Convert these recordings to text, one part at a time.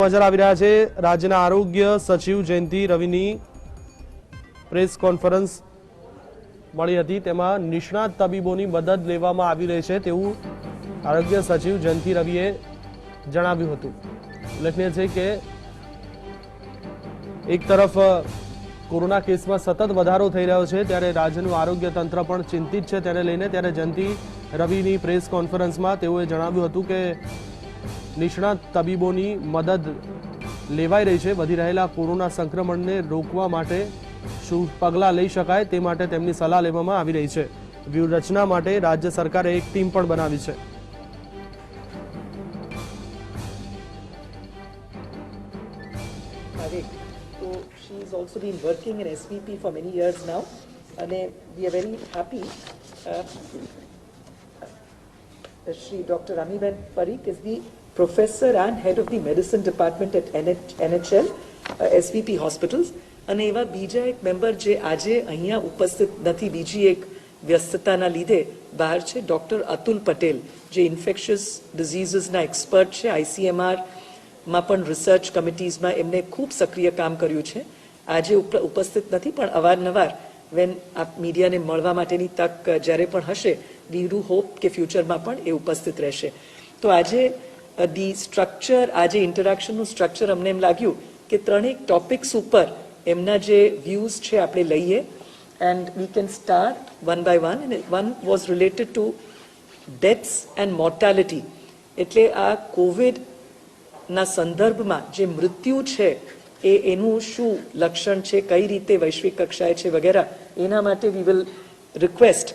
સમાચાર આવી રહ્યા છે। રાજ્યના આરોગ્ય સચિવ જયંતિ રવિની પ્રેસ કોન્ફરન્સ મળી હતી, તેમાં નિષ્ણાત તબીબોની મદદ લેવામાં આવી રહી છે તેવું આરોગ્ય સચિવ જયંતિ રવિએ જણાવ્યું હતું। ઉલ્લેખનીય છે કે એક તરફ કોરોના કેસમાં સતત વધારો થઈ રહ્યો છે, ત્યારે રાજ્યનું આરોગ્ય તંત્ર પણ ચિંતિત છે તેને લઈને। ત્યારે જયંતિ રવિની પ્રેસ કોન્ફરન્સમાં તેઓએ જણાવ્યું હતું કે નિષ્ણાત તબીબોની મદદ લેવાઈ રહી છે। વધી રહેલા કોરોના સંક્રમણને રોકવા માટે શું પગલાં લઈ શકાય તે માટે તેમની સલાહ લેવામાં આવી રહી છે। વ્યૂહરચના માટે રાજ્ય સરકારે એક ટીમ પણ બનાવી છે। So she has also been working in SVP for many years now, and we are very happy. Shri Dr. Amiben Parikh is the professor and head of the medicine department at NHL SVP hospitals. અને એવા બીજા એક member જે આજે અહીંયા ઉપસ્થિત નથી, બીજી એક વ્યસ્તતાના લીધે બહાર છે, ડૉક્ટર અતુલ પટેલ, જે ઇન્ફેક્શિયસ ડિઝીઝીસના એક્સપર્ટ છે। ICMR પણ રિસર્ચ કમિટીઝમાં એમને ખૂબ સક્રિય કામ કર્યું છે। આજે ઉપસ્થિત નથી, પણ અવારનવાર વેન આ મીડિયાને મળવા માટેની તક જ્યારે પણ હશે, વી ડુ હોપ કે ફ્યુચરમાં પણ એ ઉપસ્થિત રહેશે। તો આજે ધી સ્ટ્રક્ચર, આજે ઇન્ટરેક્શનનું સ્ટ્રક્ચર અમને એમ લાગ્યું કે ત્રણેક ટોપિક્સ ઉપર એમના જે વ્યૂઝ છે આપણે લઈએ, and we can start one by one. And one was related to deaths and mortality, એટલે આ કોવિડના સંદર્ભમાં જે મૃત્યુ છે એનું શું લક્ષણ છે, કઈ રીતે વૈશ્વિક કક્ષાએ છે વગેરે, એના માટે વી વિલ રિક્વેસ્ટ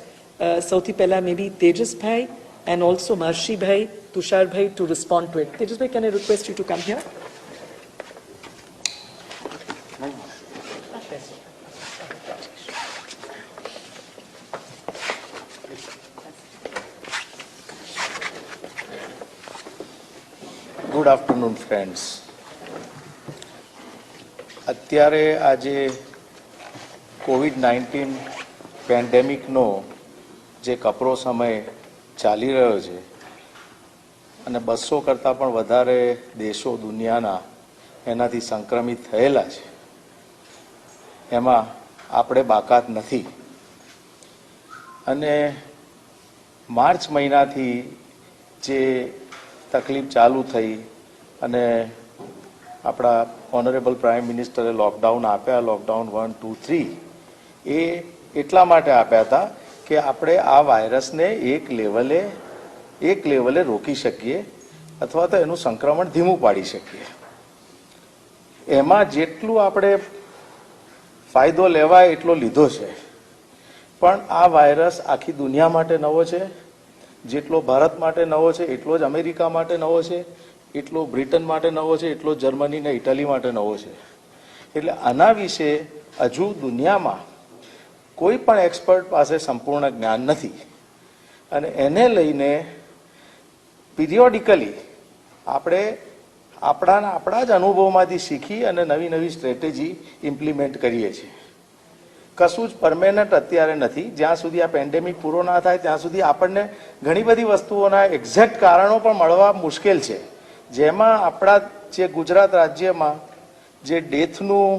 સૌથી પહેલાં may be Tejasbhai and also Maharshibhai, Tusharbhai to respond to it. Tejasbhai, can I request you to come here? Good afternoon friends. અત્યારે આજે કોવિડ-19 પેન્ડેમિકનો જે કપરો સમય ચાલી રહ્યો છે અને 200 કરતાં પણ વધારે દેશો દુનિયાના એનાથી સંક્રમિત થયેલા છે, એમાં આપણે બાકાત નથી। અને માર્ચ મહિનાથી જે તકલીફ ચાલુ થઈ અને આપણા ઓનરેબલ પ્રાઇમ મિનિસ્ટરે લોકડાઉન આપ્યા, લોકડાઉન 1, 2, 3, એ એટલા માટે આપ્યા હતા કે આપણે આ વાયરસને એક લેવલે રોકી શકીએ અથવા તો એનું સંક્રમણ ધીમું પાડી શકીએ। એમાં જેટલું આપણે ફાયદો લેવાય એટલો લીધો છે, પણ આ વાયરસ આખી દુનિયા માટે નવો છે। જેટલો ભારત માટે નવો છે એટલો જ અમેરિકા માટે નવો છે, એટલો બ્રિટન માટે નવો છે, એટલો જર્મની ને ઇટાલી માટે નવો છે। એટલે આના વિશે હજુ દુનિયામાં કોઈ પણ એક્સપર્ટ પાસે સંપૂર્ણ જ્ઞાન નથી, અને એને લઈને પિરિયોડિકલી આપણે આપણા જ અનુભવમાંથી શીખી અને નવી નવી સ્ટ્રેટેજી ઇમ્પ્લિમેન્ટ કરીએ છીએ। કશું જ પરમેનન્ટ અત્યારે નથી। જ્યાં સુધી આ પેન્ડેમિક પૂરો ના થાય ત્યાં સુધી આપણને ઘણી બધી વસ્તુઓના એક્ઝેક્ટ કારણો પણ મળવા મુશ્કેલ છે। જેમાં આપણા જે ગુજરાત રાજ્યમાં જે ડેથનું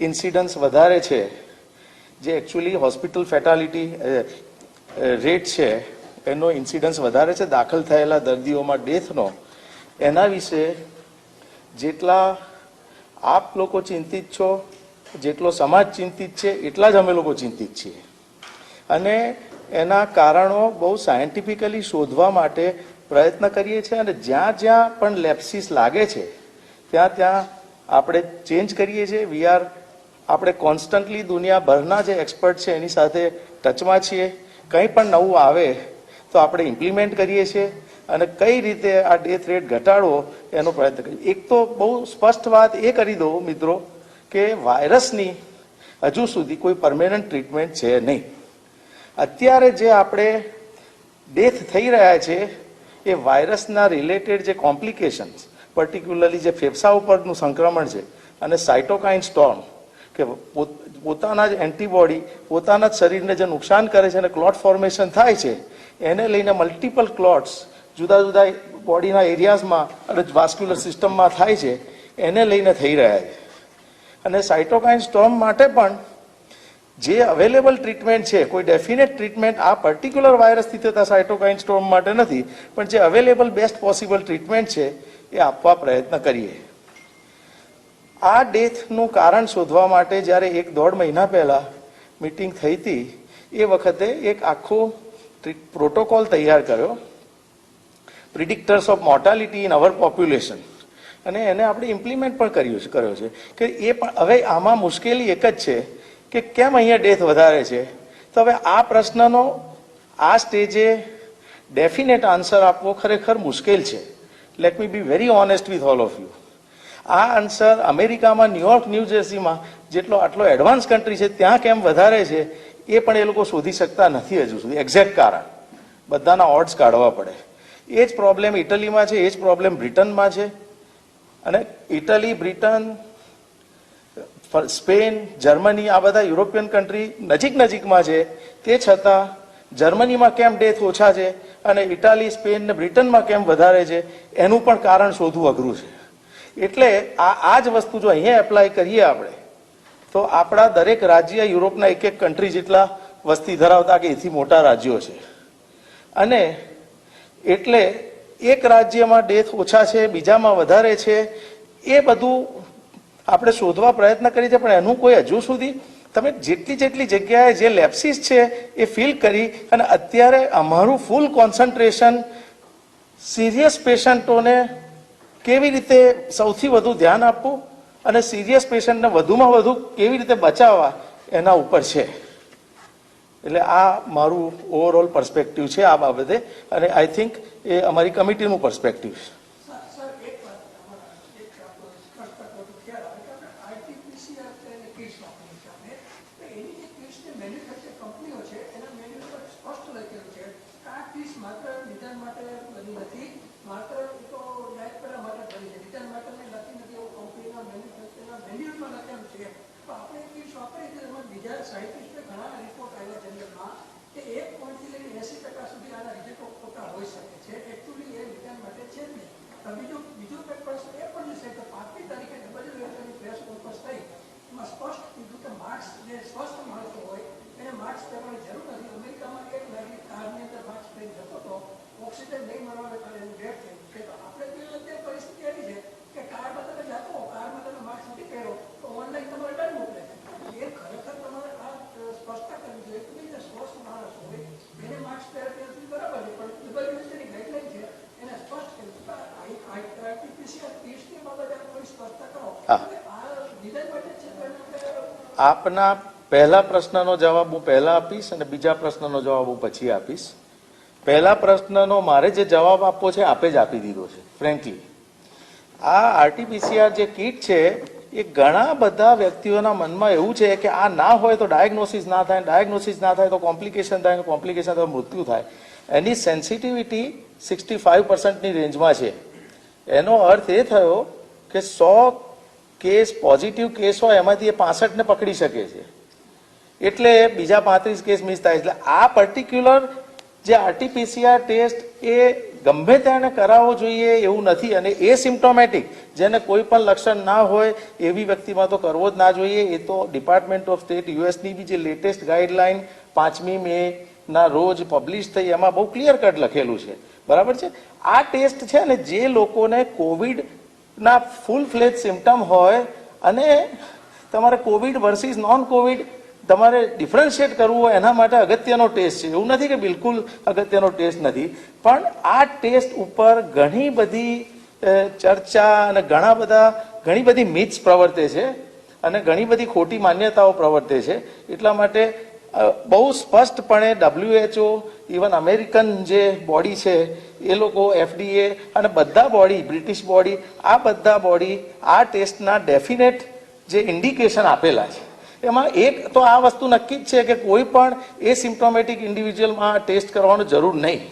ઇન્સિડન્સ વધારે છે, જે એકચ્યુઅલી હોસ્પિટલ ફેટાલિટી રેટ છે એનો ઇન્સિડન્સ વધારે છે, દાખલ થયેલા દર્દીઓમાં ડેથનો, એના વિશે જેટલા આપ લોકો ચિંતિત છો, જેટલો સમાજ ચિંતિત છે, એટલા જ અમે લોકો ચિંતિત છીએ। અને એના કારણો બહુ સાયન્ટિફિકલી શોધવા માટે પ્રયત્ન કરીએ છીએ, અને જ્યાં જ્યાં પણ લેપ્સિસ લાગે છે ત્યાં ત્યાં આપણે ચેન્જ કરીએ છીએ। આપણે કોન્સ્ટન્ટલી દુનિયાભરના જે એક્સપર્ટ છે એની સાથે ટચમાં છીએ। કંઈ પણ નવું આવે તો આપણે ઇમ્પ્લિમેન્ટ કરીએ છીએ, અને કઈ રીતે આ ડેથ રેટ ઘટાડવો એનો પ્રયત્ન કરીએ। એક તો બહુ સ્પષ્ટ વાત એ કરી દઉં મિત્રો કે વાયરસની હજુ સુધી કોઈ પરમેનન્ટ ટ્રીટમેન્ટ છે નહીં। અત્યારે જે આપણે ડેથ થઈ રહ્યા છે એ વાયરસના રિલેટેડ જે કોમ્પ્લિકેશન્સ, પર્ટિક્યુલરલી જે ફેફસા ઉપરનું સંક્રમણ છે અને સાઇટોકાઇન સ્ટોર્મ, કે પોતાના જ એન્ટીબોડી પોતાના જ શરીરને જે નુકસાન કરે છે અને ક્લોટ ફોર્મેશન થાય છે, એને લઈને મલ્ટિપલ ક્લોટ્સ જુદા જુદા બોડીના એરિયાઝમાં અને વાસ્ક્યુલર સિસ્ટમમાં થાય છે એને લઈને થઈ રહ્યા છે. અને સાયટોકાઇન સ્ટોર્મ માટે પણ જે અવેલેબલ ટ્રીટમેન્ટ છે, કોઈ ડેફિનેટ ટ્રીટમેન્ટ આ પર્ટિક્યુલર વાયરસથી થતા સાયટોકાઇન સ્ટોર્મ માટે નથી, પણ જે અવેલેબલ બેસ્ટ પોસિબલ ટ્રીટમેન્ટ છે એ આપવા પ્રયત્ન કરીએ. આ ડેથનું કારણ શોધવા માટે જ્યારે 1-1.5 મહિના પહેલા મિટિંગ થઈ હતી, એ વખતે એક આખો પ્રોટોકોલ તૈયાર કર્યો, predictors of mortality in our population, અને એને આપણે ઇમ્પ્લિમેન્ટ પણ કર્યો છે કે એ પણ હવે આમાં મુશ્કેલી એક જ છે કે કેમ અહીંયા ડેથ વધારે છે. તો હવે આ પ્રશ્નનો આ સ્ટેજે ડેફિનેટ આન્સર આપવો ખરેખર મુશ્કેલ છે. Let me be very honest with all of you. આ આન્સર અમેરિકામાં, ન્યુયોર્ક, ન્યૂ જર્સીમાં આટલો એડવાન્સ કન્ટ્રી છે ત્યાં કેમ વધારે છે એ પણ એ લોકો શોધી શકતા નથી હજુ સુધી એક્ઝેક્ટ કારણ. બધાના ઓડ્સ કાઢવા પડે. એ જ પ્રોબ્લેમ ઇટલીમાં છે, એ જ પ્રોબ્લેમ બ્રિટનમાં છે. અને ઇટલી, બ્રિટન, સ્પેન, જર્મની આ બધા યુરોપિયન કન્ટ્રી નજીકમાં છે, તે છતાં જર્મનીમાં કેમ ડેથ ઓછા છે અને ઇટાલી, સ્પેન ને બ્રિટનમાં કેમ વધારે છે એનું પણ કારણ શોધવું અઘરું છે. એટલે આ જ વસ્તુ જો અહીંયા એપ્લાય કરીએ આપણે, તો આપણા દરેક રાજ્ય યુરોપના એક કન્ટ્રી જેટલા વસ્તી ધરાવતા કે એથી મોટા રાજ્યો છે. અને એટલે એક રાજ્યમાં ડેથ ઓછા છે, બીજામાં વધારે છે, એ બધું આપણે શોધવા પ્રયત્ન કરીએ છીએ, પણ એનું કોઈ હજુ સુધી તમે જેટલી જગ્યાએ જે લેપ્સિસ છે એ ફીલ કરી, અને અત્યારે અમારું ફૂલ કોન્સન્ટ્રેશન સિરિયસ પેશન્ટોને કેવી રીતે સૌથી વધુ ધ્યાન આપવું અને સિરિયસ પેશન્ટને વધુમાં વધુ કેવી રીતે બચાવવા એના ઉપર છે. એટલે આ મારું ઓવરઓલ પર્સપેક્ટિવ છે આ બાબતે, અને આઈ થિંક એ અમારી કમિટીનું પર્સપેક્ટિવ છે. આપના પહેલા પ્રશ્નનો જવાબ હું પહેલા આપીશ અને બીજા પ્રશ્નનો જવાબ હું પછી આપીશ. પહેલા પ્રશ્નનો મારે જે જવાબ આપવો છે આપે જ આપી દીધો છે. ફ્રેન્કલી આ આરટીપીસીઆર જે કીટ છે એ ઘણા બધા વ્યક્તિઓના મનમાં એવું છે કે આ ના હોય તો ડાયગ્નોસિસ ના થાય, ડાયગ્નોસિસ ના થાય તો કોમ્પ્લિકેશન થાય, કોમ્પ્લિકેશન થાય મૃત્યુ થાય. એની સેન્સિટિવિટી 65%ની રેન્જમાં છે. એનો અર્થ એ થયો કે 100 કેસ પોઝિટિવ કેસ હોય એમાંથી એ 65 ને પકડી શકે છે, એટલે બીજા 35 કેસ મિસ થાય. એટલે આ પર્ટિક્યુલર જે આરટીપીસીઆર ટેસ્ટ એ ગમે તેને કરાવવો જોઈએ એવું નથી, અને એ સિમ્પ્ટોમેટિક જેને કોઈ પણ લક્ષણ ના હોય એવી વ્યક્તિમાં તો કરવો જ ના જોઈએ. એ તો ડિપાર્ટમેન્ટ ઓફ સ્ટેટ યુએસની બી જે લેટેસ્ટ ગાઈડલાઈન 5મી મે ના રોજ પબ્લિશ થઈ એમાં બહુ ક્લિયર કટ લખેલું છે. બરાબર છે. આ ટેસ્ટ છે ને જે લોકોને કોવિડ ના ફૂલ ફ્લેજ સિમ્ટમ હોય અને તમારે કોવિડ વર્સિસ નોન કોવિડ તમારે ડિફરન્શિએટ કરવું હોય એના માટે અગત્યનો ટેસ્ટ છે. એવું નથી કે બિલકુલ અગત્યનો ટેસ્ટ નથી, પણ આ ટેસ્ટ ઉપર ઘણી બધી ચર્ચા અને ઘણી બધી મિથ્સ પ્રવર્તે છે અને ઘણી બધી ખોટી માન્યતાઓ પ્રવર્તે છે. એટલા માટે બહુ સ્પષ્ટપણે WHO, ઇવન અમેરિકન જે બોડી છે એ લોકો, FDA અને બધા બોડી, બ્રિટિશ બોડી, આ બધા બોડી આ ટેસ્ટના ડેફિનેટ જે ઇન્ડિકેશન આપેલા છે એમાં એક તો આ વસ્તુ નક્કી જ છે કે કોઈ પણ એસિમ્પ્ટોમેટિક ઇન્ડિવિજ્યુઅલમાં આ ટેસ્ટ કરવાની જરૂર નહીં.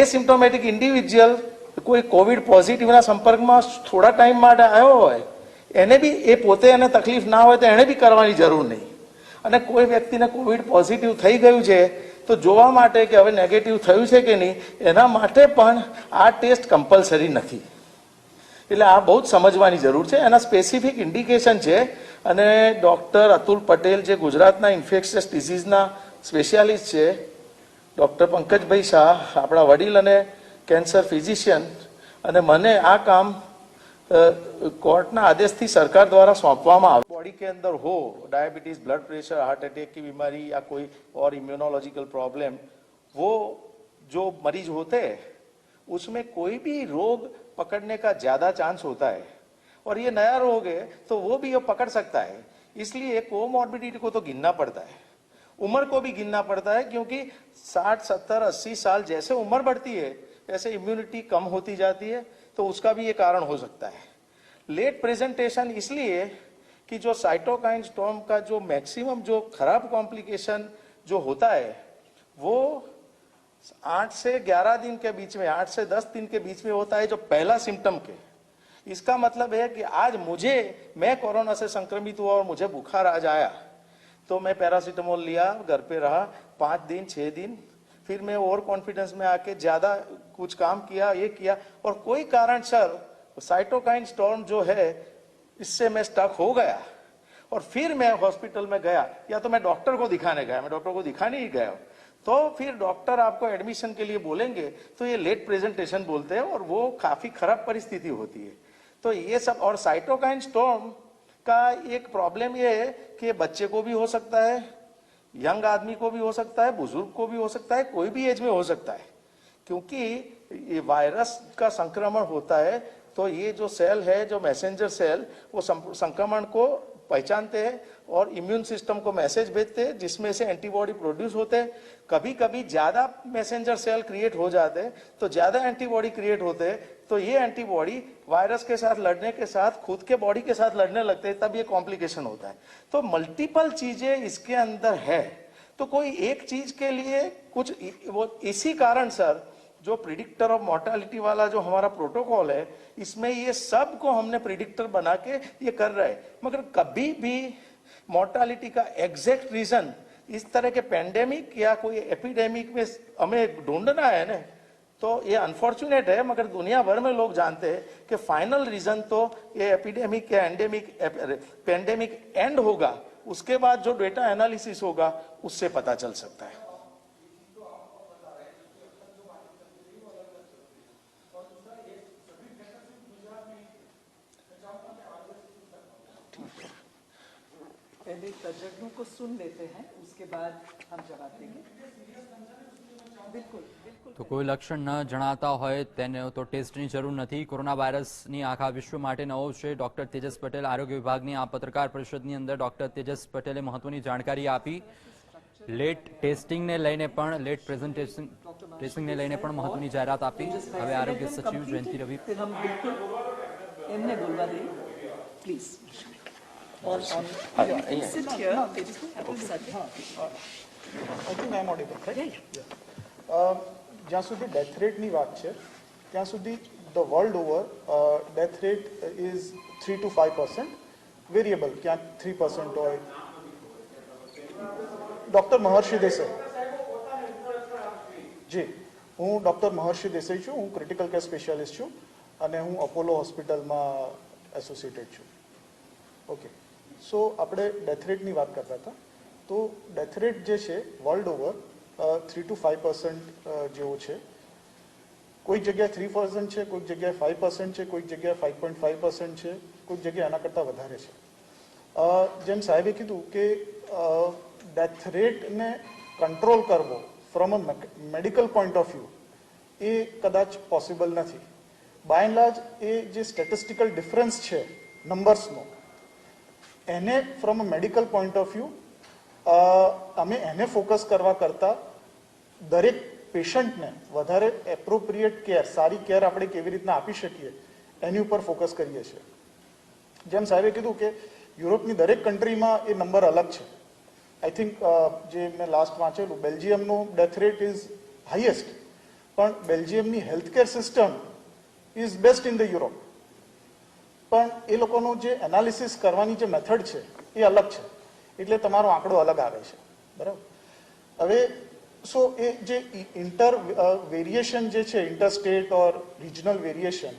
એસિમ્પ્ટોમેટિક ઇન્ડિવિજ્યુઅલ કોઈ કોવિડ પોઝિટિવના સંપર્કમાં થોડા ટાઈમ માટે આવ્યો હોય એને બી એ પોતે એને તકલીફ ના હોય તો એને બી કરવાની જરૂર નહીં. અને કોઈ વ્યક્તિને કોવિડ પોઝિટિવ થઈ ગયું છે તો જોવા માટે કે હવે નેગેટિવ થયું છે કે નહીં, એના માટે પણ આ ટેસ્ટ કમ્પલસરી નથી. એટલે આ બહુ જ સમજવાની જરૂર છે. એના સ્પેસિફિક ઇન્ડિકેશન છે અને ડૉક્ટર અતુલ પટેલ જે ગુજરાતના ઇન્ફેક્શિયસ ડિસીઝના સ્પેશિયાલિસ્ટ છે, ડૉક્ટર પંકજભાઈ શાહ આપણા વડીલ અને કેન્સર ફિઝિશિયન, અને મને આ કામ कोर्टના आदेशથી सरकार द्वारा सौंपવામાં આવે. बॉडी के अंदर हो diabetes, blood pressure, heart attack की बीमारी या कोई और इम्यूनोलॉजिकल प्रॉब्लम, वो जो मरीज होते हैं उसमें कोई भी रोग पकड़ने का ज्यादा चांस होता है, और ये नया रोग है तो वो भी ये पकड़ सकता है. इसलिए कोमॉर्बिडिटी को तो गिनना पड़ता है, उम्र को भी गिनना पड़ता है, क्योंकि 60, 70, 80 साल जैसे उम्र बढ़ती है वैसे इम्यूनिटी कम होती जाती है, तो उसका भी ये कारण हो सकता है. लेट प्रेजेंटेशन इसलिए कि जो साइटोकाइन स्टॉर्म का जो मैक्सिमम जो खराब कॉम्प्लिकेशन जो होता है वो 8 से 11 दिन के बीच में, 8 से 10 दिन के बीच में होता है, जो पहला सिम्टम के. इसका मतलब है कि आज मैं कोरोना से संक्रमित हुआ और मुझे बुखार आज आया तो मैं पैरासीटामोल लिया, घर पे रहा 5 दिन 6 दिन, फिर मैं और कॉन्फिडेंस में आके ज्यादा कुछ काम किया, ये किया, और कोई कारणसर साइटोकाइन स्टॉर्म जो है इससे मैं स्टक हो गया और फिर मैं हॉस्पिटल में गया, या तो मैं डॉक्टर को दिखाने गया, मैं डॉक्टर को दिखाने ही गया, तो फिर डॉक्टर आपको एडमिशन के लिए बोलेंगे तो ये लेट प्रेजेंटेशन बोलते हैं और वो काफी खराब परिस्थिति होती है. तो ये सब, और साइटोकाइन स्टॉर्म का एक प्रॉब्लम ये है कि बच्चे को भी हो सकता है, यंग आदमी को भी हो सकता है, बुजुर्ग को भी हो सकता है, कोई भी एज में हो सकता है, क्योंकि ये वायरस का संक्रमण होता है. तो ये जो सेल है, जो मैसेंजर सेल, वो संक्रमण को पहचानते हैं और इम्यून सिस्टम को मैसेज भेजते हैं, जिसमें से एंटीबॉडी प्रोड्यूस होते हैं. कभी कभी ज्यादा मैसेंजर सेल क्रिएट हो जाते हैं तो ज्यादा एंटीबॉडी क्रिएट होते हैं, तो ये एंटीबॉडी वायरस के साथ लड़ने के साथ खुद के बॉडी के साथ लड़ने लगते हैं, तब ये कॉम्प्लिकेशन होता है. तो मल्टीपल चीजें इसके अंदर है, तो कोई एक चीज के लिए कुछ वो, इसी कारण सर जो प्रिडिक्टर ऑफ मॉर्टालिटी वाला जो हमारा प्रोटोकॉल है, इसमें ये सब को हमने प्रिडिक्टर बना के ये कर रहे हैं. मगर कभी भी मॉर्टालिटी का एग्जैक्ट रीजन इस तरह के पेंडेमिक या कोई एपिडेमिक में हमें ढूंढना है ना, तो ये अनफॉर्चुनेट है, मगर दुनिया भर में लोग जानते हैं कि फाइनल रीजन तो ये एपिडेमिक या पेंडेमिक एंड होगा, उसके बाद जो डेटा एनालिसिस होगा उससे पता चल सकता है. पहले तज्ञों को सुन लेते हैं, उसके बाद हम जवाब देंगे. बिल्कुल बिल्कुल. तो कोई लक्षण न जણાતા હોય તેને તો ટેસ્ટની જરૂર નથી. કોરોના વાયરસની આખા વિશ્વ માટે નવો છે. ડોક્ટર તેજસ પટેલ આરોગ્ય વિભાગની આ પત્રકાર પરિષદની અંદર ડોક્ટર તેજસ પટેલે મહત્વની જાણકારી આપી. લેટ ટેસ્ટિંગને લઈને પણ, લેટ પ્રેઝન્ટેશન ટેસ્ટિંગને લઈને પણ મહત્વની જાહેરાત આપી. હવે આરોગ્ય સચિવ જયંતિ રવિ हम बिल्कुल एमने बोलवा दें please. on sit here, I think I am audible, right? જ્યાં સુધી ડેથ રેટની વાત છે ત્યાં સુધી the world over death rate is 3 to 5%, variable, ક્યાંક 3% હોય. ડૉક્ટર મહર્ષિ દેસાઈ, જી, હું ડૉક્ટર મહર્ષિ દેસાઈ છું, હું ક્રિટિકલ કેર સ્પેશિયાલિસ્ટ છું અને હું અપોલો હોસ્પિટલમાં એસોસિએટેડ છું. ઓકે, સો આપણે ડેથ રેટની વાત કરતા હતા, તો ડેથ રેટ જે છે વર્લ્ડ ઓવર 3 to 5% જેવો છે. કોઈક જગ્યાએ 3% છે, કોઈક જગ્યાએ 5% છે, કોઈક જગ્યાએ 5.5% છે, કોઈક જગ્યાએ આના કરતાં વધારે છે. જેમ સાહેબે કીધું કે ડેથ રેટને કંટ્રોલ કરવો from a medical point of view એ કદાચ પોસિબલ નથી. બાય એન્ડ લાર્જ એ જે સ્ટેટિસ્ટિકલ ડિફરન્સ છે નંબર્સનો, એને from a medical point of view અમે એને ફોકસ કરવા કરતાં દરેક પેશન્ટને વધારે એપ્રોપ્રિએટ કેર, સારી કેર આપણે કેવી રીતના આપી શકીએ એની ઉપર ફોકસ કરીએ છીએ. જેમ સાહેબે કીધું કે યુરોપની દરેક કન્ટ્રીમાં એ નંબર અલગ છે. આઈ થિંક જે મેં લાસ્ટ વાંચેલું, બેલ્જિયમનું ડેથ રેટ ઇઝ હાઈએસ્ટ, પણ બેલ્જિયમની healthcare system is best in the Europe. પણ એ લોકોનું જે એનાલિસિસ કરવાની જે મેથડ છે એ અલગ છે, એટલે તમારો આંકડો અલગ આવે છે. બરાબર. હવે સો એ જે ઇન્ટર વેરિએશન જે છે, ઇન્ટર સ્ટેટ ઓર રિજનલ વેરિએશન,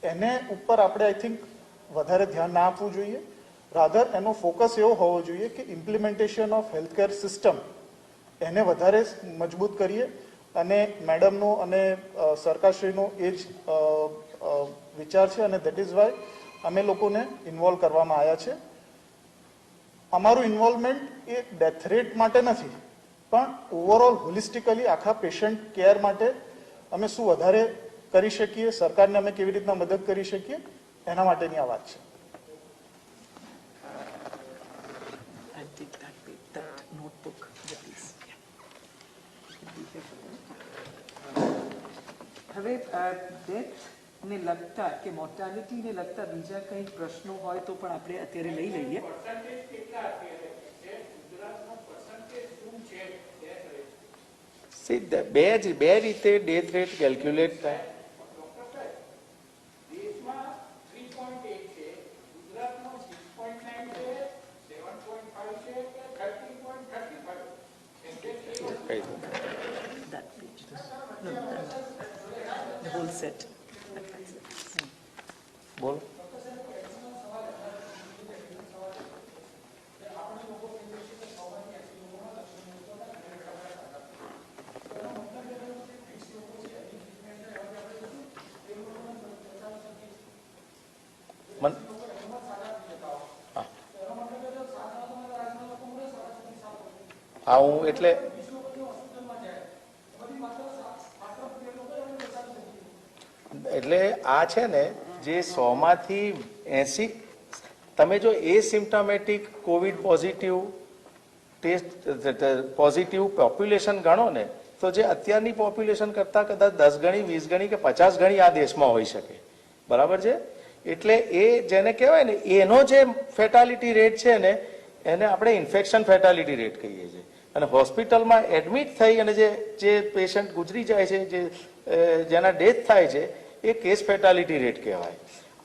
એને ઉપર આપણે આઈ થિંક વધારે ધ્યાન ના આપવું જોઈએ. રાધર એનો ફોકસ એવો હોવો જોઈએ કે ઇમ્પ્લિમેન્ટેશન ઓફ હેલ્થકેર સિસ્ટમ એને વધારે મજબૂત કરીએ. અને મેડમનો અને સરકારશ્રીનો એ જ વિચાર છે અને દેટ ઇઝ વાય અમે લોકોને ઇન્વોલ્વ કરવામાં આવ્યા છે. અમારું ઇન્વોલ્વમેન્ટ એ ડેથ રેટ માટે નથી, પણ ઓવરઓલ હોલિસ્ટિકલી આખા પેશન્ટ કેર માટે અમે શું વધારે કરી શકીએ, સરકારને અમે કેવી રીતના મદદ કરી શકીએ, એના માટેની આ વાત છે. I'll take that notebook, please. હવે ડેથ ને લગતા કે મોર્ટાલિટી ને લગતા બીજા કંઈ પ્રશ્નો હોય તો પણ આપણે અત્યારે લઈ લઈએ. બે રીતે ડેથ રેટ કેલ્ક્યુલેટ થાય. That page. No, the whole set. બોલો. હા, હું એટલે આ છે ને જે 100માંથી 80, તમે જો asymptomatic Covid positive positive population ગણો ને, તો જે અત્યારની પોપ્યુલેશન કરતાં કદાચ 10 ગણી, 20 ગણી કે 50 ગણી આ દેશમાં હોઈ શકે. બરાબર છે? એટલે એ જેને કહેવાય ને, એનો જે ફેટાલિટી રેટ છે ને, એને આપણે ઇન્ફેક્શન ફેટાલિટી રેટ કહીએ છીએ. અને હોસ્પિટલમાં એડમિટ થઈ અને જે પેશન્ટ ગુજરી જાય છે, જેના ડેથ થાય છે, એ કેસ ફેટાલિટી રેટ કહેવાય.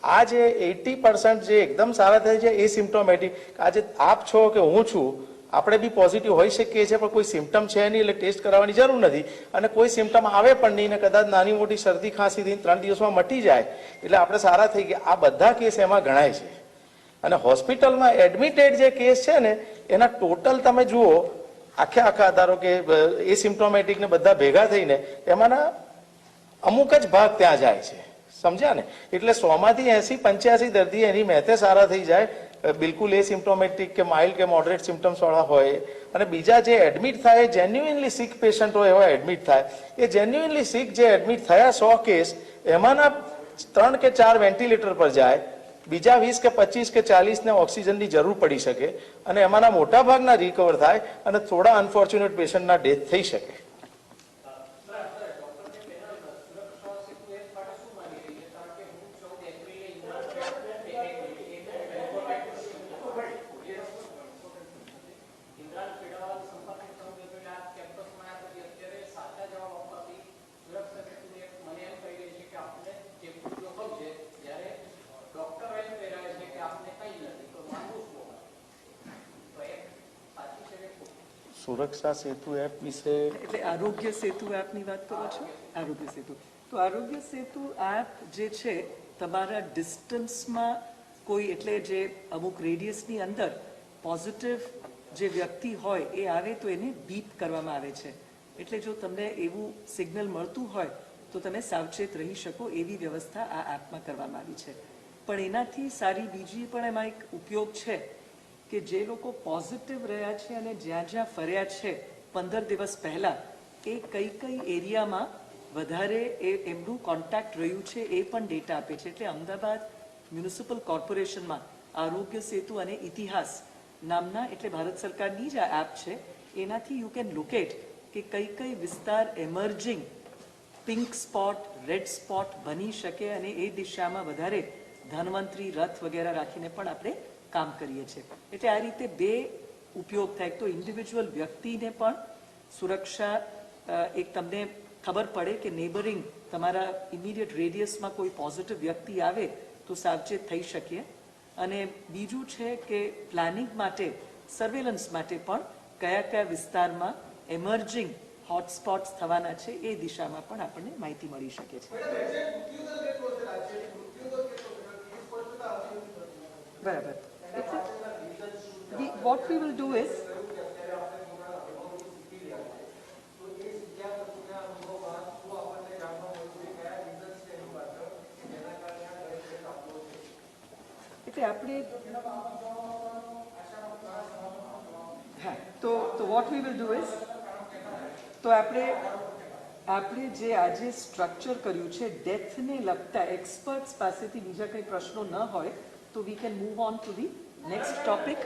આ જે 80% જે એકદમ સારા થાય છે એસિમ્પ્ટોમેટિક, આજે આપ છો કે હું છું, આપણે બી પોઝિટિવ હોઈ શકીએ છીએ, પણ કોઈ સિમ્ટમ છે નહીં, એટલે ટેસ્ટ કરાવવાની જરૂર નથી. અને કોઈ સિમ્ટમ આવે પણ નહીં ને કદાચ નાની મોટી શરદી ખાંસી થઈને 3 દિવસમાં મટી જાય, એટલે આપણે સારા થઈ ગયા. આ બધા કેસ એમાં ગણાય છે. અને હોસ્પિટલમાં એડમિટેડ જે કેસ છે ને, એના ટોટલ તમે જુઓ, આખા ધારો કે એસિમ્પ્ટોમેટિક ને બધા ભેગા થઈને એમાંના અમુક જ ભાગ ત્યાં જાય છે. સમજ્યા ને? એટલે 100માંથી 80-85 દર્દી એની મેથે સારા થઈ જાય, બિલકુલ એસિમ્પ્ટોમેટિક કે માઇલ્ડ કે મોડરેટ સિમ્ટમ્સ વાળા હોય. અને બીજા જે એડમિટ થાય, જેન્યુઇનલી સિક પેશન્ટ હોય એવા એડમિટ થાય. એ જેન્યુઇનલી સિક જે એડમિટ થયા 100 કેસ, એમાંના 3 કે 4 વેન્ટિલેટર પર જાય, બીજા 20 કે 25 કે 40 ને ઓક્સિજનની જરૂર પડી શકે, અને એમાંના મોટા ભાગના રિકવર થાય, અને થોડા અનફોર્ચ્યુનેટ પેશન્ટના ડેથ થઈ શકે. સુરક્ષા સેતુ એપ વિશે એટલે આરોગ્ય સેતુ એપની વાત કરો છો? આરોગ્ય સેતુ. તો આરોગ્ય સેતુ એપ જે છે, તમારા ડિસ્ટન્સમાં કોઈ, એટલે જે અમુક રેડિયસની અંદર પોઝિટિવ જે વ્યક્તિ હોય એ આવે તો એને બીપ કરવામાં આવે છે. એટલે જો તમને એવું સિગ્નલ મળતું હોય તો તમે સાવચેત રહી શકો, એવી વ્યવસ્થા આ એપમાં કરવામાં આવી છે. પણ એનાથી સારી બીજી પણ એમાં એક ઉપયોગ છે કે જે લોકો પોઝિટિવ રહ્યા છે અને જ્યાં ફર્યા છે 15 દિવસ પહેલા, એ કઈ એરિયામાં વધારે એમનું કોન્ટેક્ટ રહ્યું છે એ પણ ડેટા આપે છે. એટલે અમદાવાદ મ્યુનિસિપલ કોર્પોરેશનમાં આરોગ્ય સેતુ અને ઇતિહાસ નામના, એટલે ભારત સરકારની જ આ એપ છે, એનાથી યુ કેન લોકેટ કે કઈ વિસ્તાર એમર્જિંગ પિંક સ્પોટ, રેડ સ્પોટ બની શકે, અને એ દિશામાં વધારે ધન્વંતરી રથ વગેરે રાખીને પણ આપણે કામ કરીએ છીએ. એટલે આ રીતે 2 ઉપયોગ થાય. તો ઇન્ડિવિજ્યુઅલ વ્યક્તિને પણ સુરક્ષા, એક તમને ખબર પડે કે નેબરિંગ તમારા ઇમિડિયેટ રેડિયસમાં કોઈ પોઝિટિવ વ્યક્તિ આવે તો સાવચેત થઈ શકીએ. અને બીજું છે કે પ્લાનિંગ માટે, સર્વેલન્સ માટે પણ કયા વિસ્તારમાં એમર્જિંગ હોટસ્પોટ્સ થવાના છે એ દિશામાં પણ આપણને માહિતી મળી શકે છે. બરાબર. What we will do is એટલે આપણે હા તો what we will do is તો આપણે જે આજે સ્ટ્રક્ચર કર્યું છે ડેથને લગતા એક્સપર્ટ્સ પાસેથી બીજા કંઈ પ્રશ્નો ન હોય તો we can move on to the next topic.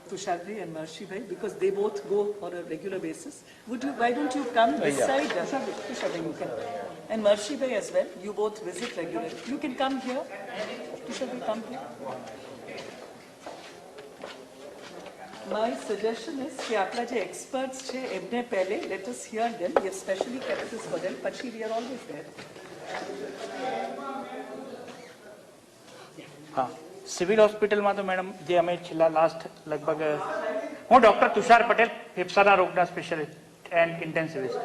Tusharji and Marshibhai, because they both go on a regular basis. Why don't you come this side? Tusharji, you can. And Marshibhai as well. You both visit regularly. You can come here. Tusharji, come here. My suggestion is कि आपला जे experts છે એમને પહેલે let us hear them. We have specially kept this for them. પછી we are always there. हाँ civil હોસ્પિટલમાં તો madam જે અમે છેલ્લા લાસ્ટ લગભગ હું ડૉક્ટર તુષાર પટેલ ફેફસાના રોગના specialist and intensivist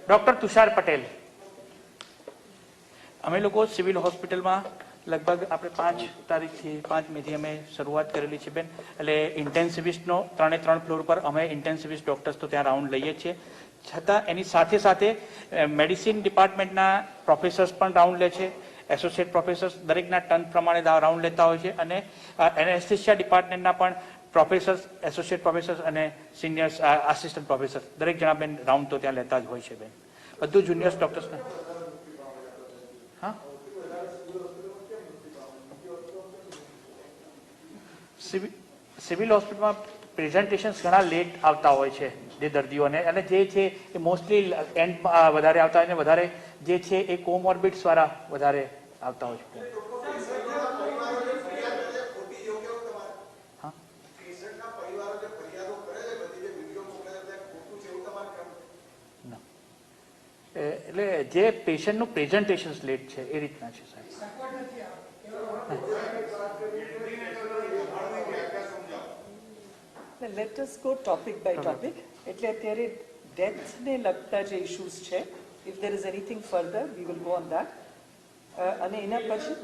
doctor Tushar Patel અમે લોકો સિવિલ હોસ્પિટલમાં લગભગ આપણે 5 મેથી અમે શરૂઆત કરેલી છે બેન એટલે ઇન્ટેન્સિવિસ્ટનો 3 ફ્લોર પર અમે ઇન્ટેન્સિવિસ્ટ ડૉક્ટર્સ તો ત્યાં રાઉન્ડ લઈએ છીએ છતાં એની સાથે સાથે મેડિસિન ડિપાર્ટમેન્ટના પ્રોફેસર્સ પણ રાઉન્ડ લે છે એસોસિએટ પ્રોફેસર્સ દરેકના ટર્ન પ્રમાણે રાઉન્ડ લેતા હોય છે અને એનેસ્થેસિયા ડિપાર્ટમેન્ટના પણ પ્રોફેસર્સ એસોસિએટ પ્રોફેસર્સ અને સિનિયર્સ આસિસ્ટન્ટ પ્રોફેસર દરેક જણા બેન રાઉન્ડ તો ત્યાં લેતા જ હોય છે બેન બધું જુનિયર્સ ડૉક્ટર્સને હા સિવિલ હોસ્પિટલમાં પ્રેઝન્ટેશન્સ ઘણા લેટ આવતા હોય છે જે દર્દીઓને અને જે છે એ મોસ્ટલી એન્ડ વધારે આવતા હોય ને વધારે જે છે એ કોમોર્બિડ્સ વાળા વધારે આવતા હોય છે એટલે જે પેશન્ટનું પ્રેઝન્ટેશન્સ લેટ છે એ રીતના છે સાહેબ Let us go topic by topic. એટલે અત્યારે ડેથને લગતા જે ઇશ્યુઝ છે if there is anything further we will go on that અને એના પછી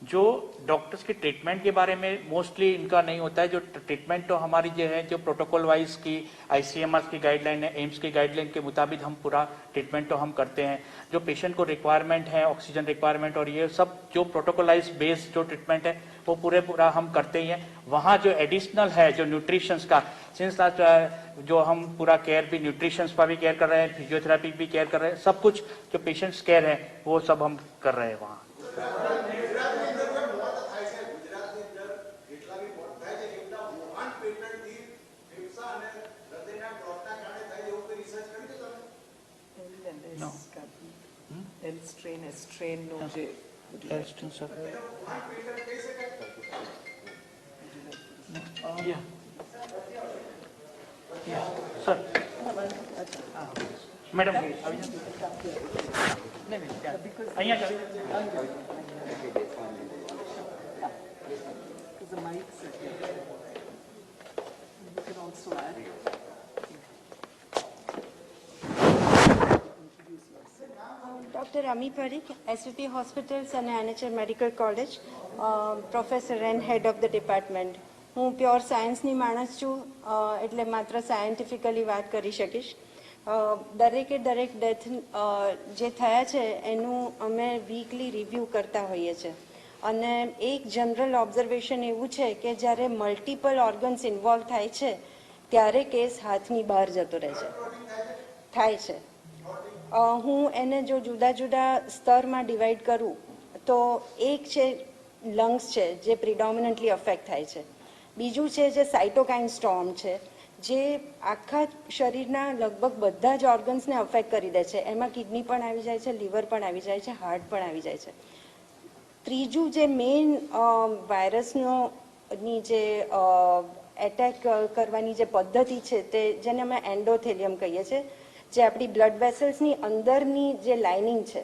जो डॉक्टर्स के ट्रीटमेंट के बारे में मोस्टली इनका नहीं होता है जो ट्रीटमेंट तो हमारी जो है जो प्रोटोकॉल वाइज की आईसीएमआर की गाइडलाइन है एम्स की गाइडलाइन के मुताबिक हम पूरा ट्रीटमेंट तो हम करते हैं जो पेशेंट को रिक्वायरमेंट है ऑक्सीजन रिक्वायरमेंट और ये सब जो प्रोटोकॉलाइज बेस्ड जो ट्रीटमेंट है वो पूरा हम करते ही हैं वहाँ जो एडिशनल है जो न्यूट्रिशंस का सिंस जो हम पूरा केयर भी न्यूट्रिशंस का भी केयर कर रहे हैं फिजियोथेरेपी भी केयर कर रहे हैं सब कुछ जो पेशेंट्स केयर है वो सब हम कर रहे हैं वहाँ No. L strain, S strain નો જે Yeah. Yeah. Sir. મેડમ આવી જાઓ. નહીં નહીં ત્યાં. અહીંયા જ આવી જાઓ. because the mics are here. You can also add. Doctor Ami Parikh, SVP hospitals અને NHL medical college, professor and head of the department. હું પ્યોર સાયન્સની માણસ છું, એટલે માત્ર સાયન્ટિફિકલી વાત કરી શકીશ. દરેક ડેથ જે થયા છે એનું અમે વીકલી રિવ્યૂ કરતા હોઈએ છીએ. અને એક જનરલ ઓબ્ઝર્વેશન એવું છે કે જ્યારે મલ્ટિપલ ઓર્ગન્સ ઇન્વોલ્વ થાય છે ત્યારે કેસ હાથની બહાર જતો રહે છે, થાય છે. હું એને જો જુદા જુદા સ્તરમાં ડિવાઈડ કરું તો એક છે લંગ્સ છે જે પ્રિડોમિનન્ટલી અફેક્ટ થાય છે. બીજું છે જે સાઇટોકાઇન સ્ટોર્મ છે જે આખા શરીરના લગભગ બધા જ ઓર્ગન્સને અફેક્ટ કરી દે છે. એમાં કિડની પણ આવી જાય છે, લીવર પણ આવી જાય છે, હાર્ટ પણ આવી જાય છે. ત્રીજું જે મેઇન વાયરસની જે એટેક કરવાની જે પદ્ધતિ છે તે જેને અમે એન્ડોથેલિયમ કહીએ છીએ, જે આપણી બ્લડ વેસલ્સની અંદરની જે લાઇનિંગ છે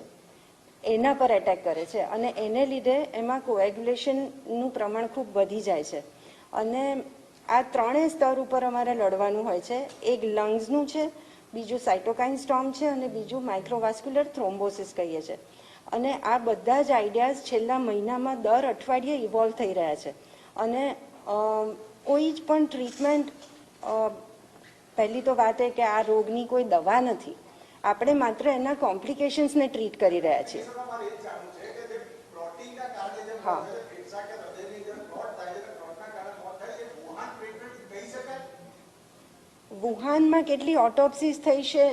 એના પર એટેક કરે છે અને એને લીધે એમાં કોએગ્યુલેશનનું પ્રમાણ ખૂબ વધી જાય છે. અને આ ત્રણેય સ્તર ઉપર અમારે લડવાનું હોય છે. એક લંગ્સનું છે, બીજું સાઇટોકાઇન સ્ટોર્મ છે અને બીજું માઇક્રોવાસ્ક્યુલર થ્રોમ્બોસિસ કહીએ છીએ. અને આ બધા જ આઈડિયાઝ છેલ્લા મહિનામાં દર અઠવાડિયે ઇવોલ્વ થઈ રહ્યા છે. અને કોઈ જ પણ ટ્રીટમેન્ટ, પહેલી તો વાત એ કે આ રોગની કોઈ દવા નથી, આપણે માત્ર એના કોમ્પ્લિકેશન્સને ટ્રીટ કરી રહ્યા છીએ. હા, વુહાનમાં કેટલી ઓટોપ્સીસ થઈ છે?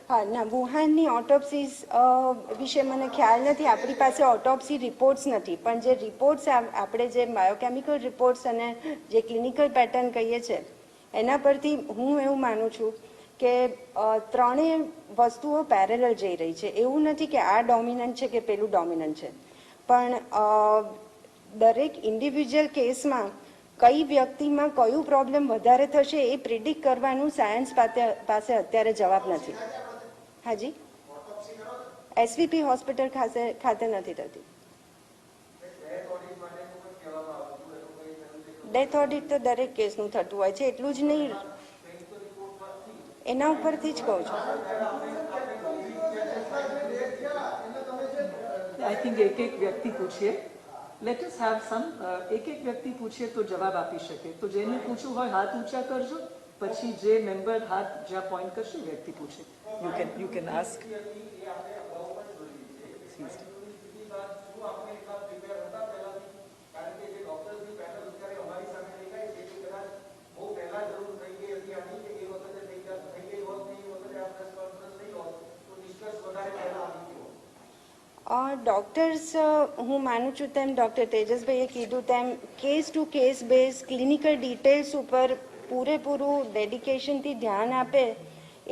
હા, ના, વુહાનની ઓટોપ્સીસ વિશે મને ખ્યાલ નથી. આપણી પાસે ઓટોપ્સી રિપોર્ટ્સ નથી, પણ જે રિપોર્ટ્સ આપણે જે બાયોકેમિકલ રિપોર્ટ્સ અને જે ક્લિનિકલ પેટર્ન કહીએ છીએ એના પરથી હું એવું માનું છું કે ત્રણેય વસ્તુઓ પેરેલલ જઈ રહી છે. એવું નથી કે આ ડોમિનન્ટ છે કે પેલું ડોમિનન્ટ છે, પણ દરેક ઇન્ડિવિજ્યુઅલ કેસમાં કઈ વ્યક્તિમાં કયું પ્રોબ્લેમ વધારે થશે એ પ્રિડિક્ટ કરવાનું સાયન્સ પાસે અત્યારે જવાબ નથી. હાજી, એસવીપી હોસ્પિટલ ખાતે નથી થતી. ડેથ ઓડિટ તો દરેક કેસનું થતું હોય છે, એટલું જ નહીં, એના ઉપરથી જ કહું છું. આઈ થિંક એક એક વ્યક્તિ પૂછીએ. લેટ અસ હેવ સમ, એક એક વ્યક્તિ પૂછીએ તો જવાબ આપી શકે. તો જેને પૂછવું હોય હાથ ઊંચા કરજો, પછી જે મેમ્બર હાથ જ્યાં પોઈન્ટ કરશે વ્યક્તિ પૂછે. You can ask. ડૉક્ટર્સ, હું માનું છું તેમ ડૉક્ટર તેજસભાઈએ કીધું તેમ case two case base clinical details ઉપર પૂરેપૂરું ડેડિકેશનથી ધ્યાન આપે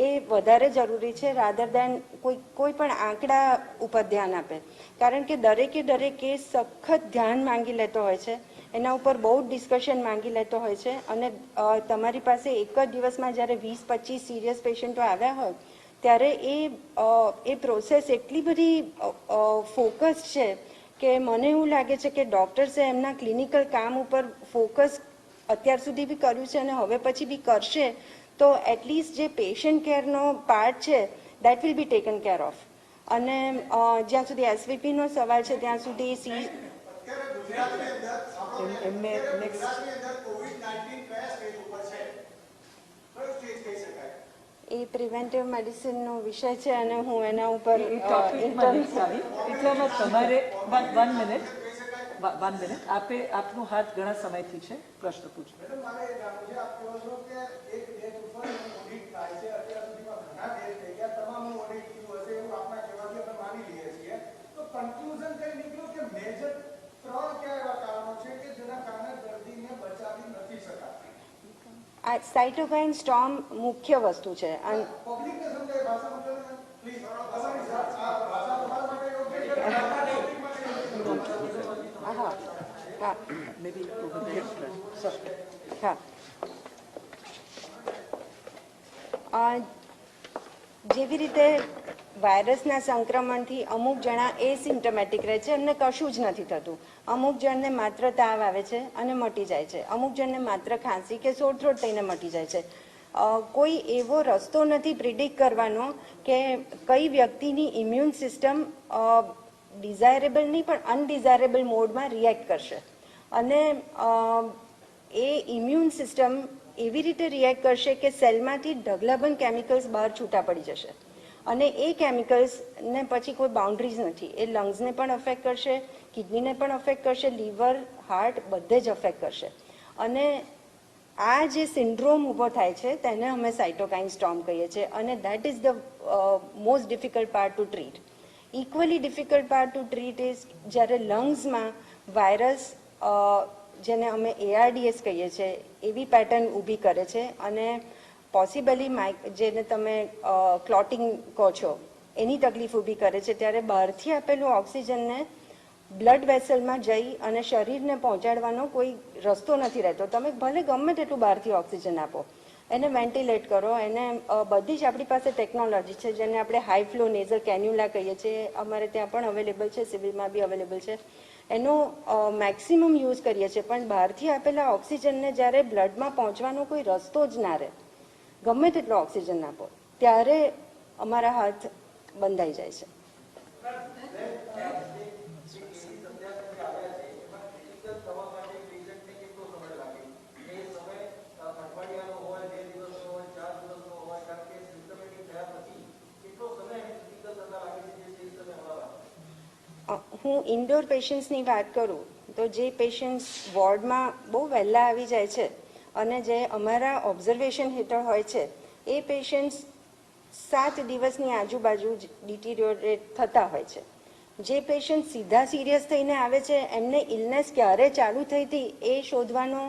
એ વધારે જરૂરી છે, રાધર દેન કોઈ પણ આંકડા ઉપર ધ્યાન આપે. કારણ કે દરેક કેસ સખત ધ્યાન માંગી લેતો હોય છે, એના ઉપર બહુ જ ડિસ્કશન માંગી લેતો હોય છે. અને તમારી પાસે એક જ દિવસમાં જ્યારે 20-25 સિરિયસ પેશન્ટો આવ્યા હોય ત્યારે એ પ્રોસેસ એટલી બધી ફોકસ છે કે મને એવું લાગે છે કે ડૉક્ટર્સે એમના ક્લિનિકલ કામ ઉપર ફોકસ અત્યાર સુધી બી કર્યું છે અને હવે પછી બી કરશે તો એટલીસ્ટ જે પેશન્ટ કેરનો પાર્ટ છે that will be taken care of. અને જ્યાં સુધી એસવીપીનો સવાલ છે ત્યાં સુધી એમને નેક્સ્ટ એ પ્રિવેન્ટિવ મેડિસિનનો વિષય છે અને હું એના ઉપર એટલામાં તમારે 1 મિનિટ આપનો હાથ ઘણા સમયથી છે, પ્રશ્ન પૂછો. તમામ ઓડિટ થયું હશે એવું આપણા કહેવાથી આપણે માની લઈએ છીએ. તો કન્ક્લુઝન સાઇટોકાઇન સ્ટોર્મ મુખ્ય વસ્તુ છે. હા હા Maybe over there. હા જેવી રીતે વાયરસના સંક્રમણથી અમુક જણા એસિમ્ટમેટિક રહે છે, એમને કશું જ નથી થતું. અમુક જણને માત્ર તાવ આવે છે અને મટી જાય છે. અમુક જણને માત્ર ખાંસી કે સોર થ્રોટ થઈને મટી જાય છે. કોઈ એવો રસ્તો નથી પ્રિડિક્ટ કરવાનો કે કઈ વ્યક્તિની ઇમ્યુન સિસ્ટમ ડિઝાયરેબલ નહીં પણ અનડિઝાયરેબલ મોડમાં રિએક્ટ કરશે, અને એ ઇમ્યુન સિસ્ટમ એવી રીતે રિએક્ટ કરશે કે સેલમાંથી ઢગલાબંધ કેમિકલ્સ બહાર છૂટા પડી જશે, અને એ કેમિકલ્સને પછી કોઈ બાઉન્ડ્રીઝ નથી. એ લંગ્સને પણ અફેક્ટ કરશે, કિડનીને પણ અફેક્ટ કરશે, લીવર, હાર્ટ બધે જ અફેક્ટ કરશે. અને આ જે સિન્ડ્રોમ ઊભો થાય છે તેને અમે સાઇટોકાઇન સ્ટોર્મ કહીએ છીએ, અને that is the most difficult part two treat. Equally difficult part two treat is જ્યારે લંગ્સમાં વાયરસ, જેને અમે ARDS કહીએ છીએ, એવી પેટર્ન ઊભી કરે છે, અને પોસિબલી જેને તમે ક્લોટિંગ કહો છો એની તકલીફ ઊભી કરે છે, ત્યારે બહારથી આપેલું ઓક્સિજનને બ્લડ વેસલમાં જઈ અને શરીરને પહોંચાડવાનો કોઈ રસ્તો નથી રહેતો. તમે ભલે ગમે તેટલું બહારથી ઓક્સિજન આપો, એને વેન્ટિલેટ કરો, એને બધી જ આપણી પાસે ટેકનોલોજી છે જેને આપણે હાઈ ફ્લો નેઝલ કેન્યુલા કહીએ છીએ, અમારે ત્યાં પણ અવેલેબલ છે, સિવિલમાં બી અવેલેબલ છે. એનો મેક્સિમમ યુઝ કરીએ છીએ, પણ બહારથી આપેલા ઓક્સિજનને જ્યારે બ્લડમાં પહોંચવાનો કોઈ રસ્તો જ ના રહે, ગમે તેટલો ઓક્સિજન આપો, ત્યારે અમારા હાથ બંધાઈ જાય છે. હું ઇન્ડોર પેશન્ટ્સની વાત કરું તો જે પેશન્ટ્સ વોર્ડમાં બહુ વહેલા આવી જાય છે અને જે અમારા ઓબ્ઝર્વેશન હેઠળ હોય છે, એ પેશન્ટ્સ 7 દિવસની આજુબાજુ જ ડિટીરિયોરેટ થતા હોય છે. જે પેશન્ટ સીધા સિરિયસ થઈને આવે છે, એમને ઇલનેસ ક્યારે ચાલુ થઈ હતી એ શોધવાનો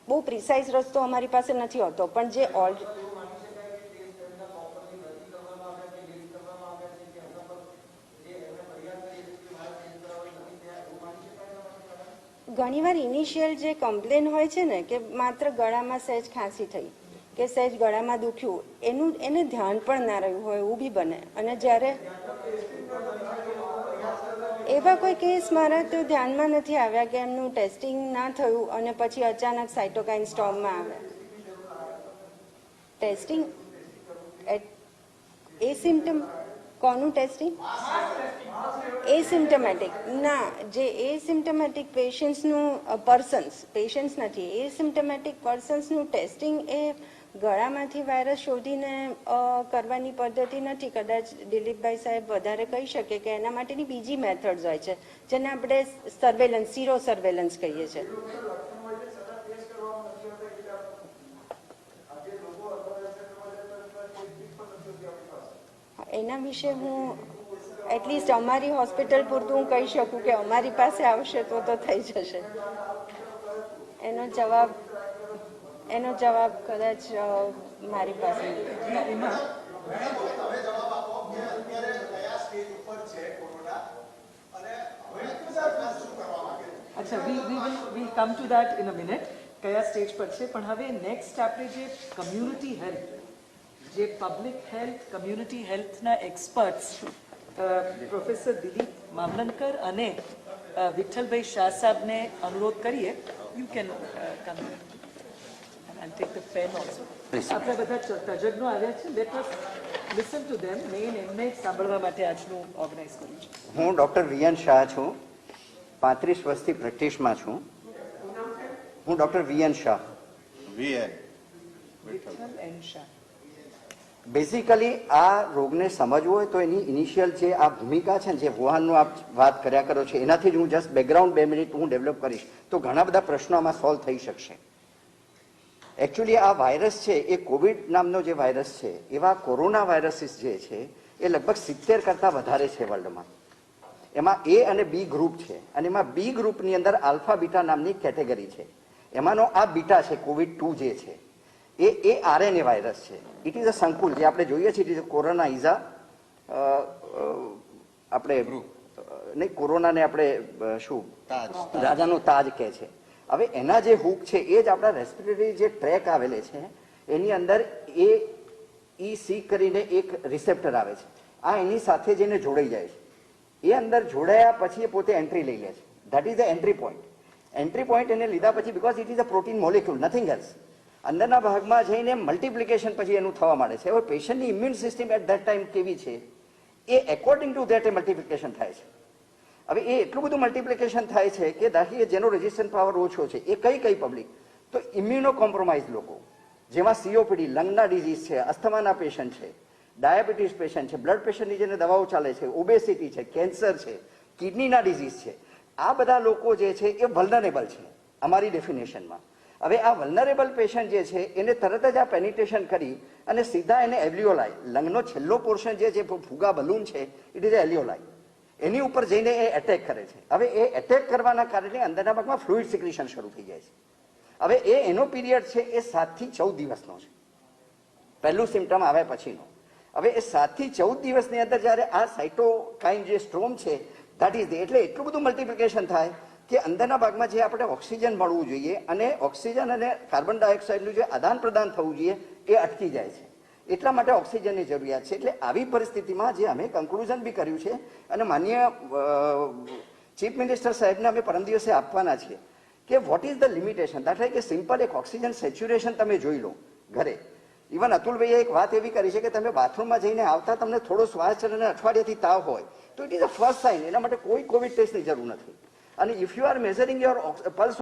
બહુ પ્રિસાઇઝ રસ્તો અમારી પાસે નથી હોતો, પણ જે ઘણીવાર ઇનિશિયલ જે કમ્પ્લેન હોય છે ને કે માત્ર ગળામાં સહેજ ખાંસી થઈ કે સહેજ ગળામાં દુખ્યું, એને ધ્યાન પણ ના રહ્યું હોય એવું બી બને. અને જ્યારે એવા કોઈ કેસ મારા તો ધ્યાનમાં નથી આવ્યા કે એમનું ટેસ્ટિંગ ના થયું અને પછી અચાનક સાઇટોકાઇન સ્ટોર્મમાં આવે. ટેસ્ટિંગ એ સિમ્ટમ કોનું ટેસ્ટિંગ? એસિમ્ટમેટિક ના, જે એસિમ્ટમેટિક પેશન્ટ્સનું પેશન્ટ્સ નથી, એસિમ્ટમેટિક પર્સન્સનું ટેસ્ટિંગ એ ગળામાંથી વાયરસ શોધીને કરવાની પદ્ધતિ નથી. કદાચ દિલીપભાઈ સાહેબ વધારે કહી શકે કે એના માટેની બીજી મેથડ્સ હોય છે, જેને આપણે સર્વેલન્સ, સીરો સર્વેલન્સ કહીએ છીએ. એના વિશે હું એટલીસ્ટ અમારી હોસ્પિટલ પૂરતું હું કહી શકું કે અમારી પાસે આવશે તો થઈ જશે. એનો જવાબ કદાચ મારી પાસે અચ્છા, we'll come to that in a minute. કયા સ્ટેજ પર છે, પણ હવે નેક્સ્ટ આપણે જે કમ્યુનિટી હેલ્થ, જે પબ્લિક હેલ્થ, કમ્યુનિટી હેલ્થના એક્સપર્ટ્સ પ્રોફેસર દિલીપ મામલનકર અને વિઠ્ઠલભાઈ શાહ સાહેબને અનુરોધ કરીએ. You can come and take the pen also. આપણે બધા તજજ્ઞો આવ્યા છે, let us listen to them. Main એમને સાંભળવા માટે આજનું ઓર્ગેનાઇઝ કર્યું છે. હું ડૉક્ટર વિયન શાહ છું, 35 વર્ષથી પ્રેક્ટિસમાં છું. હું ડૉક્ટર વિયન શાહ. વિઠ્ઠલ એન શાહ. બેઝિકલી આ રોગને સમજવો હોય તો એની ઇનિશિયલ જે આ ભૂમિકા છે ને, જે વુહાનનું આપ વાત કર્યા કરો છો, એનાથી જ હું જસ્ટ બેકગ્રાઉન્ડ 2 મિનિટ હું ડેવલપ કરીશ તો ઘણા બધા પ્રશ્નો આમાં સોલ્વ થઈ શકશે. એકચ્યુઅલી આ વાયરસ છે એ કોવિડ નામનો જે વાયરસ છે, એવા કોરોના વાયરસીસ જે છે એ લગભગ 70 કરતાં વધારે છે વર્લ્ડમાં. એમાં A અને B ગ્રુપ છે, અને એમાં B ગ્રુપની અંદર આલ્ફા બીટા નામની કેટેગરી છે. એમાંનો આ બીટા છે, COVID-2 જે છે, એ આરએનએ વાયરસ છે. ઇટ ઇઝ અ સંકુલ, જે આપણે જોઈએ છીએ. It is corona is a આપણે નહીં, કોરોનાને આપણે શું રાજાનો તાજ કહે છે. હવે એના જે હૂક છે એ જ આપણા રેસ્પિરેટરી જે ટ્રેક આવેલે છે એની અંદર AEC કરીને એક રિસેપ્ટર આવે છે. આ એની સાથે જઈને જોડાઈ જાય છે. એ અંદર જોડાયા પછી એ પોતે એન્ટ્રી લઈ લે છે. That is the entry point. Entry point એને લીધા પછી, because it is a protein molecule, nothing else, અંદરના ભાગમાં જઈને મલ્ટિપ્લિકેશન પછી એનું થવા માંડે છે. હવે પેશન્ટની immune system at that time કેવી છે એ એકોર્ડિંગ ટુ ધેટ એ મલ્ટિપ્લિકેશન થાય છે. હવે એ એટલું બધું મલ્ટિપ્લિકેશન થાય છે કે દાખલા જેનો રેઝિસ્ટન્ટ પાવર ઓછો છે એ કઈ પબ્લિક, તો ઇમ્યુનો કોમ્પ્રોમાઇઝ લોકો, જેમાં COPD, લંગના ડિઝીઝ છે, અસ્થમાના પેશન્ટ છે, ડાયાબિટીસ પેશન્ટ છે, બ્લડ પ્રેશરની જેને દવાઓ ચાલે છે, ઓબેસિટી છે, કેન્સર છે, કિડનીના ડિઝીઝ છે, આ બધા લોકો જે છે એ વલ્નરેબલ છે અમારી ડેફિનેશનમાં. હવે આ વલ્નરેબલ પેશન્ટ જે છે એને તરત જ આ પેનિટ્રેશન કરી અને સીધા એને એલ્વિયોલાઈ, લંગનો છેલ્લો પોર્શન જે ફુગા બલૂન છે, ઇટ ઇઝ એલ્વિયોલાઈ, એની ઉપર જઈને એ એટેક કરે છે. હવે એ એટેક કરવાના કારણે અંદરના ભાગમાં ફ્લુઇડ સિક્રેશન શરૂ થઈ જાય છે. હવે એનો પીરિયડ છે એ 7 થી 14 દિવસનો છે, પહેલું સિમ્ટમ આવે પછીનો. હવે એ 7 થી 14 દિવસની અંદર જ્યારે આ સાઇટોકાઇન જે સ્ટ્રોમ છે ધેટ ઇઝ એટલે એટલું બધું મલ્ટિપ્લિકેશન થાય કે અંદરના ભાગમાં જે આપણે ઓક્સિજન મળવું જોઈએ અને ઓક્સિજન અને કાર્બન ડાયોક્સાઇડનું જે આદાન પ્રદાન થવું જોઈએ એ અટકી જાય છે. એટલા માટે ઓક્સિજનની જરૂરિયાત છે. એટલે આવી પરિસ્થિતિમાં જે અમે કન્ક્લુઝન બી કર્યું છે અને માનનીય ચીફ મિનિસ્ટર સાહેબને અમે પરમ દિવસે આપવાના છીએ કે વોટ ઇઝ ધ લિમિટેશન. દાખલા કે સિમ્પલ એક ઓક્સિજન સેચ્યુરેશન તમે જોઈ લો ઘરે. ઇવન અતુલભાઈએ એક વાત એવી કરી છે કે તમે બાથરૂમમાં જઈને આવતા તમને થોડો શ્વાસ ચડે અને અઠવાડિયાથી તાવ હોય તો it is a first sign. એના માટે કોઈ કોવિડ ટેસ્ટની જરૂર નથી. અને if you are measuring your pulse